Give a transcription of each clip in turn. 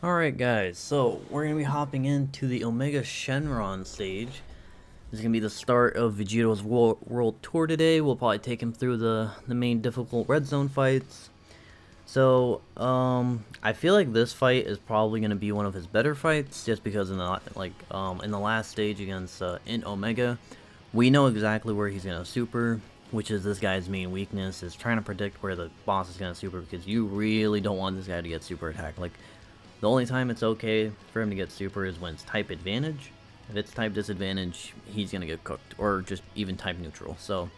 Alright guys, so we're going to be hopping into the Omega Shenron stage. This is going to be the start of Vegito's world tour today. We'll probably take him through the main difficult red zone fights. So, I feel like this fight is probably going to be one of his better fights, just because in the last stage against Int Omega, we know exactly where he's going to super, which is this guy's main weakness, is trying to predict where the boss is going to super, because you really don't want this guy to get super attacked. Like, the only time it's okay for him to get super is when it's type advantage. If it's type disadvantage, he's going to get cooked, or just even type neutral. So,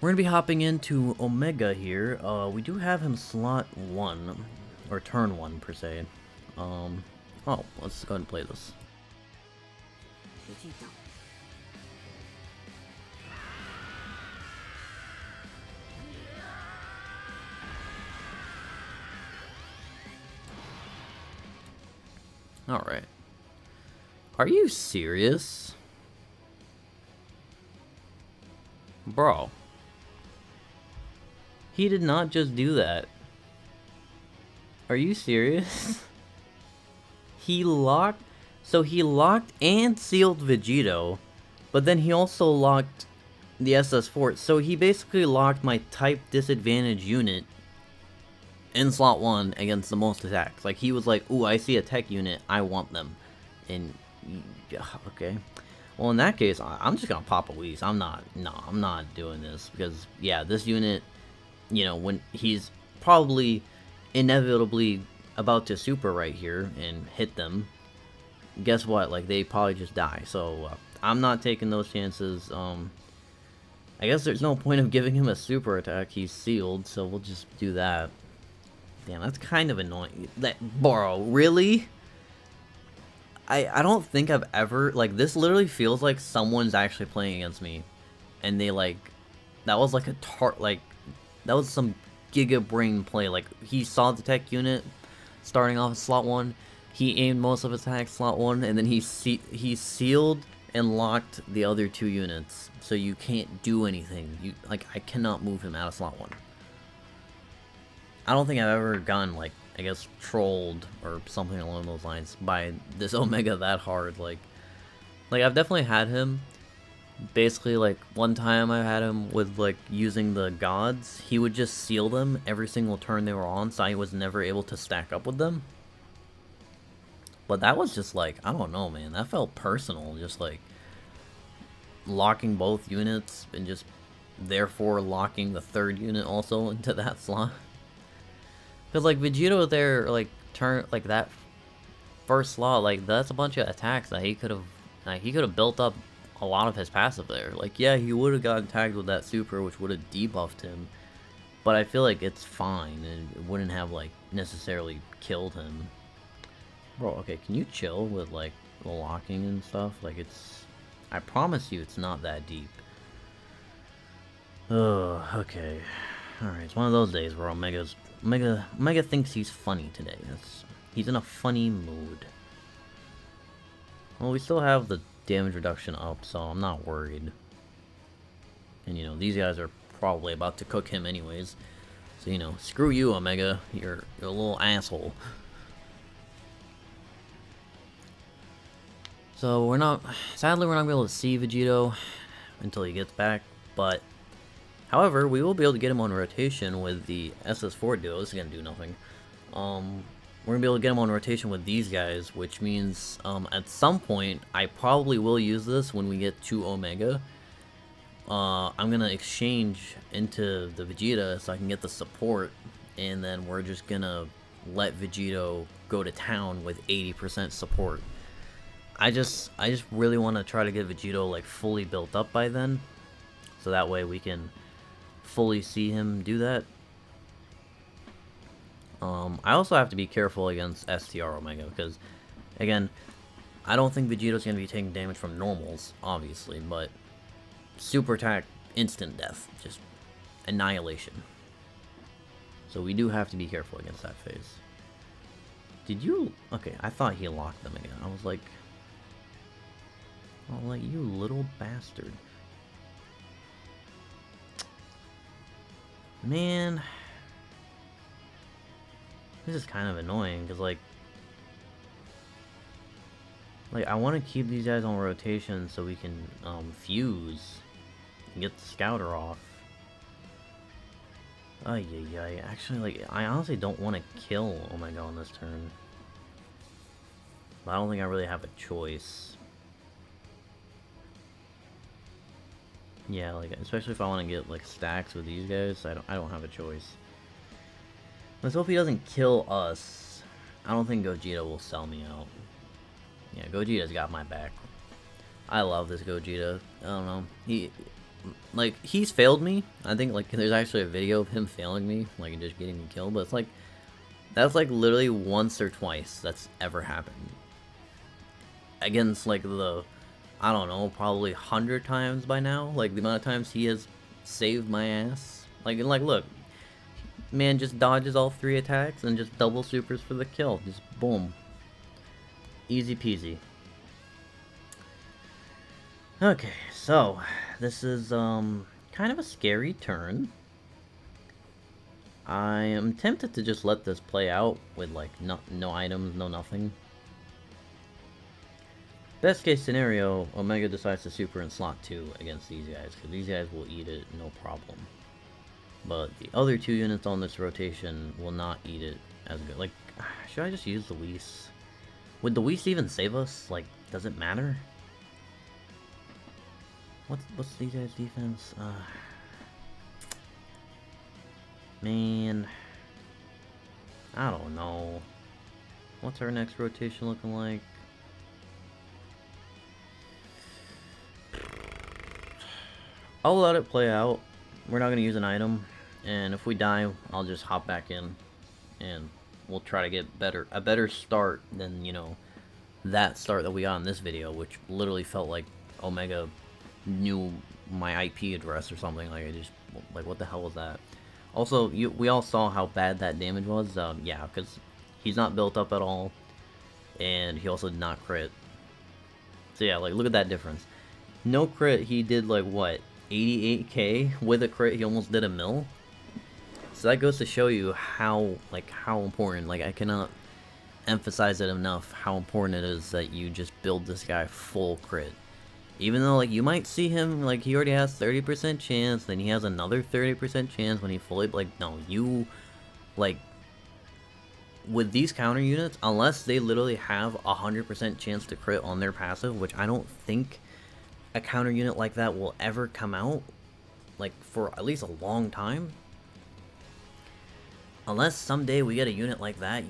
we're going to be hopping into Omega here. We do have him slot 1, or turn 1 per se. Oh, let's go ahead and play this. Vegito. Alright. Are you serious? Bro. He did not just do that. Are you serious? He locked... So he locked and sealed Vegito, but then he also locked the SS4. So he basically locked my type disadvantage unit in slot 1 against the most attacks. Like, he was like, ooh, I see a tech unit, I want them. And, yeah, okay. Well, in that case, I'm just gonna pop a Whis. I'm not doing this. Because, yeah, this unit, you know, when he's probably inevitably about to super right here and hit them, guess what? Like, they probably just die. So, I'm not taking those chances. I guess there's no point of giving him a super attack. He's sealed, so we'll just do that. Damn, that's kind of annoying. Bro, really? I don't think I've ever... Like, this literally feels like someone's actually playing against me. And they, like... That was, like, that was some Giga Brain play. Like, he saw the tech unit starting off in slot 1. He aimed most of his attacks slot 1. And then he sealed and locked the other 2 units. So you can't do anything. I cannot move him out of slot 1. I don't think I've ever gotten, like, I guess, trolled or something along those lines by this Omega that hard. Like I've definitely had him. Basically, like, one time I had him with, like, using the gods. He would just seal them every single turn they were on, so I was never able to stack up with them. But that was just, like, I don't know, man. That felt personal. Just, like, locking both units and just, therefore, locking the 3rd unit also into that slot. Because, like, Vegito there, like, that first slot, like, that's a bunch of attacks that he could have built up a lot of his passive there. Like, yeah, he would have gotten tagged with that super, which would have debuffed him. But I feel like it's fine, and it wouldn't have, like, necessarily killed him. Bro, okay, can you chill with, like, the locking and stuff? Like, it's... I promise you it's not that deep. Oh, okay. Alright, it's one of those days where Omega thinks he's funny today. He's in a funny mood. Well, we still have the damage reduction up, so I'm not worried. And, you know, these guys are probably about to cook him anyways. So, you know, screw you, Omega. You're a little asshole. So, sadly, we're not going to be able to see Vegito until he gets back, but... However, we will be able to get him on rotation with the SS4 duo. This is going to do nothing. We're going to be able to get him on rotation with these guys, which means at some point, I probably will use this when we get to Omega. I'm going to exchange into the Vegeta so I can get the support, and then we're just going to let Vegito go to town with 80% support. I just really want to try to get Vegito, like, fully built up by then, so that way we can fully see him do that. I also have to be careful against STR Omega, because, again, I don't think Vegito's going to be taking damage from normals, obviously, but super attack, instant death, just annihilation. So we do have to be careful against that phase. Did you... Okay, I thought he locked them again. I was like... Oh, like, you little bastard. Man, this is kind of annoying, because, like, Like, I want to keep these guys on rotation so we can fuse and get the scouter off. Ay, ay, ay. Actually, like, I honestly don't want to kill Omega on this turn. But I don't think I really have a choice. Yeah, like, especially if I want to get, like, stacks with these guys, I don't have a choice. Let's hope he doesn't kill us. I don't think Gogeta will sell me out. Yeah, Gogeta's got my back. I love this Gogeta. I don't know. He's failed me. I think, like, there's actually a video of him failing me, like, and just getting me killed, but it's like, that's, like, literally once or twice that's ever happened. Against, like, I don't know, probably 100 times by now. Like, the amount of times he has saved my ass. Like, look. Man just dodges all 3 attacks and just double supers for the kill. Just boom. Easy peasy. Okay, so this is kind of a scary turn. I am tempted to just let this play out with like no items, no nothing. Best case scenario, Omega decides to super in slot 2 against these guys, because these guys will eat it no problem. But the other 2 units on this rotation will not eat it as good. Like, should I just use the Whis? Would the Whis even save us? Like, does it matter? What's these guys' defense? Man, I don't know. What's our next rotation looking like? I'll let it play out. We're not going to use an item, and if we die, I'll just hop back in, and we'll try to get a better start than, you know, that start that we got in this video, which literally felt like Omega knew my IP address or something. Like, like, what the hell was that? Also, we all saw how bad that damage was. Yeah, because he's not built up at all, and he also did not crit. So yeah, like, look at that difference. No crit, he did, like, what, 88k? With a crit, he almost did a mil. So that goes to show you how important, like, I cannot emphasize it enough, how important it is that you just build this guy full crit. Even though, like, you might see him, like, he already has 30% chance, then he has another 30% chance when he fully, like, no, you, like, with these counter units, unless they literally have 100% chance to crit on their passive, which I don't think a counter unit like that will ever come out, like, for at least a long time. Unless someday we get a unit like that,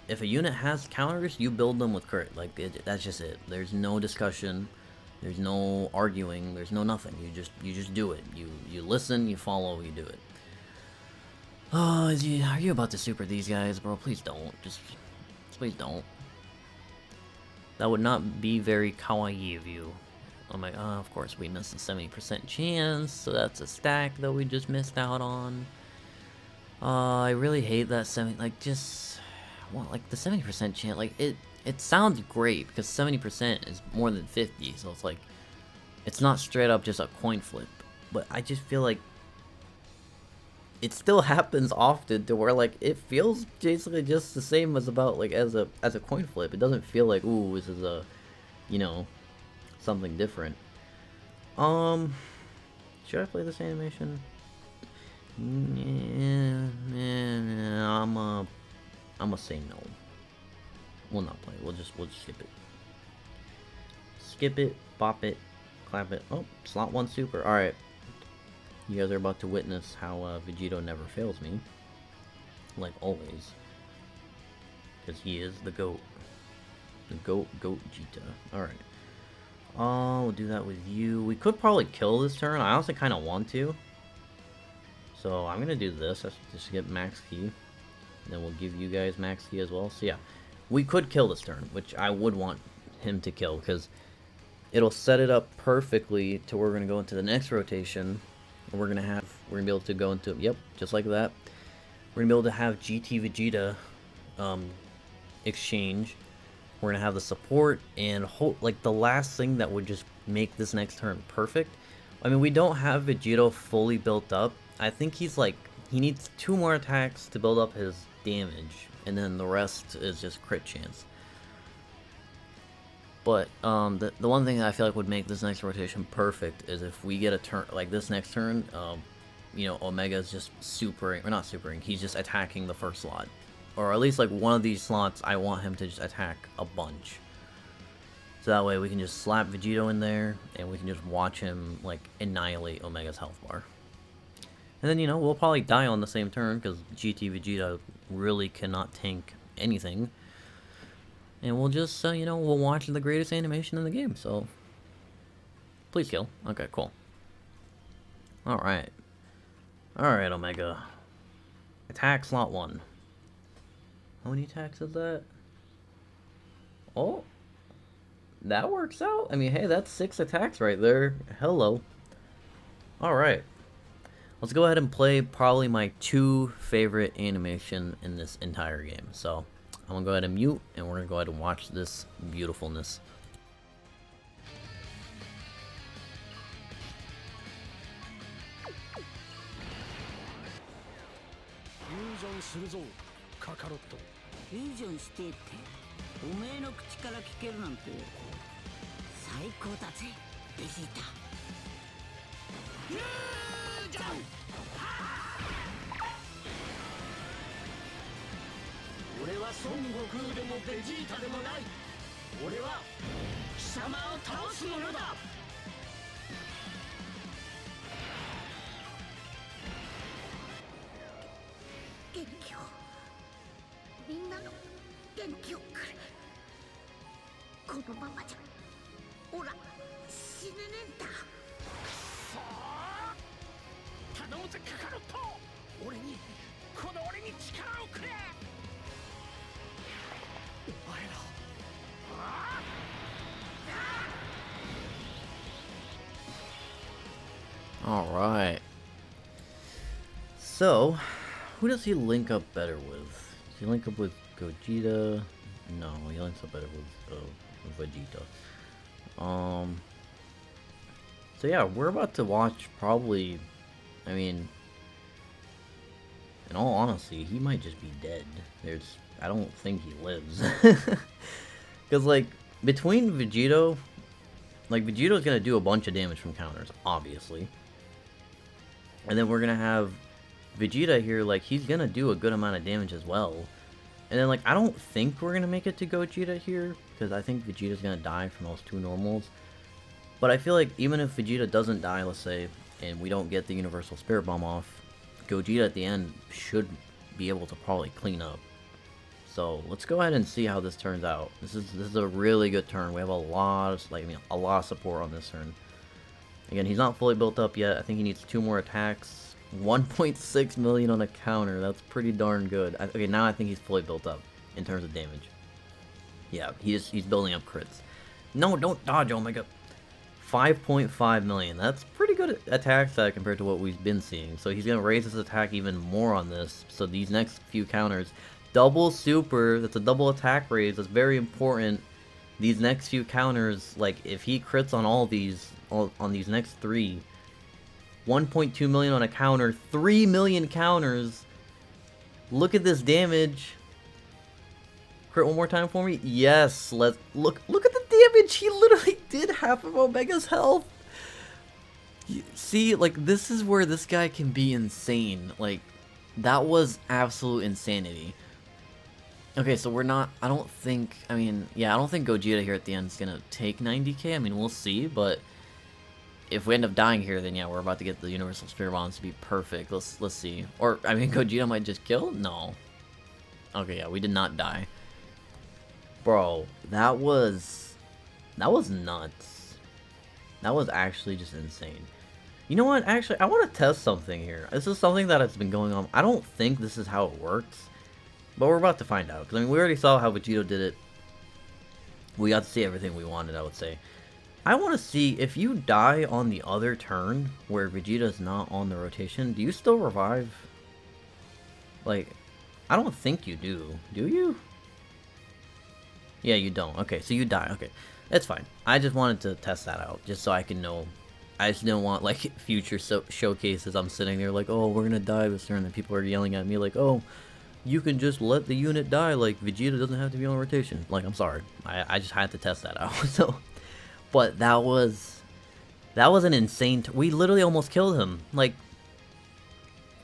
if a unit has counters, you build them with crit. Like, that's just it. There's no discussion. There's no arguing. There's no nothing. You just do it. You listen. You follow. You do it. Oh, are you about to super these guys, bro? Please don't. Just please don't. That would not be very kawaii of you. I'm like, oh, of course we missed a 70% chance, so that's a stack that we just missed out on. I really hate that like the 70% chance. Like, it sounds great because 70% is more than 50, so it's like, it's not straight up just a coin flip. But I just feel like it still happens often to where, like, it feels basically just the same as about, like, as a coin flip. It doesn't feel like, ooh, this is a, you know, something different. Should I play this animation? Yeah, I'm gonna say no. We'll not play. We'll just skip it. Skip it, bop it, clap it. Oh, slot 1 super. All right. You guys are about to witness how Vegito never fails me, like always, because he is the GOAT. The GOAT Gogeta. All right. We'll do that with you. We could probably kill this turn. I honestly kind of want to. So I'm gonna do this just to get max key. And then we'll give you guys max key as well. So yeah, we could kill this turn, which I would want him to kill, because it'll set it up perfectly to where we're gonna go into the next rotation. And we're gonna be able to go into, yep, just like that. We're gonna be able to have GT Vegeta exchange. We're gonna have the support and like the last thing that would just make this next turn perfect. I mean, we don't have Vegito fully built up. I think he needs 2 more attacks to build up his damage, and then the rest is just crit chance. But the one thing that I feel like would make this next rotation perfect is if we get a turn like this next turn. You know, Omega's just supering, or not supering, he's just attacking the first slot. Or at least like one of these slots, I want him to just attack a bunch. So that way we can just slap Vegito in there, and we can just watch him like annihilate Omega's health bar. And then, you know, we'll probably die on the same turn, because GT Vegeta really cannot tank anything. And we'll just, you know, we'll watch the greatest animation in the game, so... Please kill. Okay, cool. Alright. Alright, Omega. Attack slot 1. How many attacks is that? Oh! That works out. I mean, hey, that's 6 attacks right there. Hello. Alright. Let's go ahead and play probably my 2 favorite animation in this entire game. So, I'm gonna go ahead and mute, and we're gonna go ahead and watch this beautifulness. Alright. So, who does he link up better with? Does he link up with Gogeta? No, he links up better with Vegito. So yeah, we're about to watch probably, I mean, in all honesty, he might just be dead. I don't think he lives. Because, like, between Vegito, like, Vegito's gonna do a bunch of damage from counters, obviously. And then we're gonna have Vegeta here, like, he's gonna do a good amount of damage as well. And then, like, I don't think we're gonna make it to Gogeta here, because I think Vegeta's gonna die from those 2 normals. But I feel like even if Vegeta doesn't die, let's say, and we don't get the Universal Spirit Bomb off, Gogeta at the end should be able to probably clean up. So let's go ahead and see how this turns out. This is a really good turn. We have a lot of support on this turn. Again, he's not fully built up yet. I think he needs 2 more attacks. 1.6 million on a counter. That's pretty darn good. Okay, now I think he's fully built up in terms of damage. Yeah, he's building up crits. No, don't dodge, Omega. 5.5 million. That's pretty good attack stat compared to what we've been seeing. So he's going to raise his attack even more on this. So these next few counters, double super, that's a double attack raise. That's very important. These next few counters, like, if he crits on all these, on these next 3, 1.2 million on a counter, 3 million counters. Look at this damage. Crit one more time for me. Yes, let's look at the damage. He literally did half of Omega's health. See, like, this is where this guy can be insane. Like, that was absolute insanity. Okay, so we're not, I don't think Gogeta here at the end is gonna take 90k. I mean, we'll see, but if we end up dying here, then yeah, we're about to get the Universal Spirit Bombs to be perfect. Let's see. Or, I mean, Gogeta might just kill? No. Okay, yeah, we did not die. Bro, that was nuts. That was actually just insane. You know what? Actually, I want to test something here. This is something that has been going on. I don't think this is how it works, but we're about to find out. Because, I mean, we already saw how Vegito did it. We got to see everything we wanted, I would say. I want to see if you die on the other turn where Vegeta's not on the rotation, do you still revive? Like, I don't think you do. Do you? Yeah, you don't. Okay, so you die. Okay, that's fine. I just wanted to test that out, just so I can know. I just didn't want, like, future showcases. I'm sitting there like, oh, we're gonna die this turn, and people are yelling at me like, oh, you can just let the unit die, like Vegeta doesn't have to be on rotation. Like, I'm sorry, I just had to test that out. So, but that was an insane. We literally almost killed him. Like,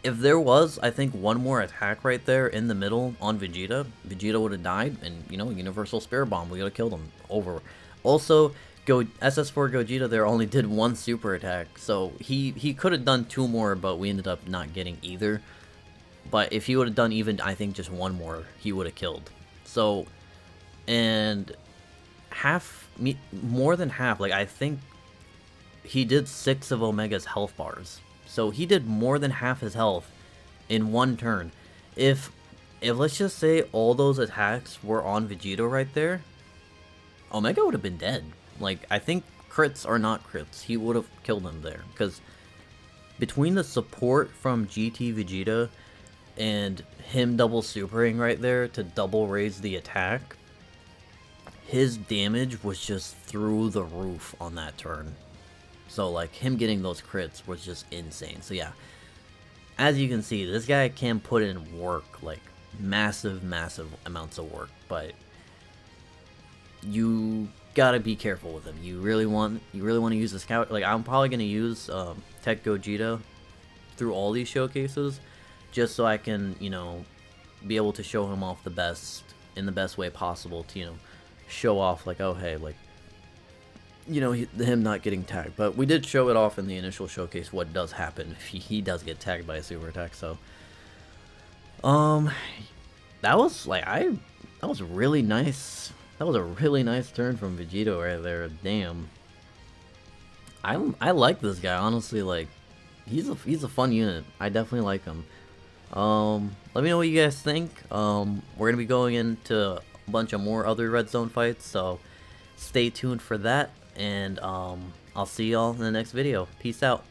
if there was, I think, one more attack right there in the middle on Vegeta, Vegeta would have died, and, you know, Universal Spirit Bomb, we would have killed him. Over. Also, SS4 Gogeta there only did one super attack, so he could have done 2 more, but we ended up not getting either. But if he would have done even, I think, just 1 more, he would have killed. So, and more than half, like, I think he did 6 of Omega's health bars. So he did more than half his health in 1 turn. If let's just say all those attacks were on Vegito right there, Omega would have been dead. Like, I think crits or not crits, he would have killed him there. Because between the support from GT Vegeta and him double supering right there to double raise the attack, his damage was just through the roof on that turn. So, like, him getting those crits was just insane. So, yeah. As you can see, this guy can put in work. Like, massive, massive amounts of work. But you gotta be careful with him. You really want to use the scout. Like, I'm probably gonna use Tech Gogeta through all these showcases, just so I can, you know, be able to show him off in the best way possible to, you know, show off, like, oh hey, like, you know, him not getting tagged. But we did show it off in the initial showcase what does happen if he does get tagged by a super attack. So that was like, that was really nice. That was a really nice turn from Vegito right there. Damn. I like this guy, honestly. Like, he's a fun unit. I definitely like him. Let me know what you guys think. We're gonna be going into a bunch of more other Red Zone fights, so stay tuned for that. And I'll see y'all in the next video. Peace out.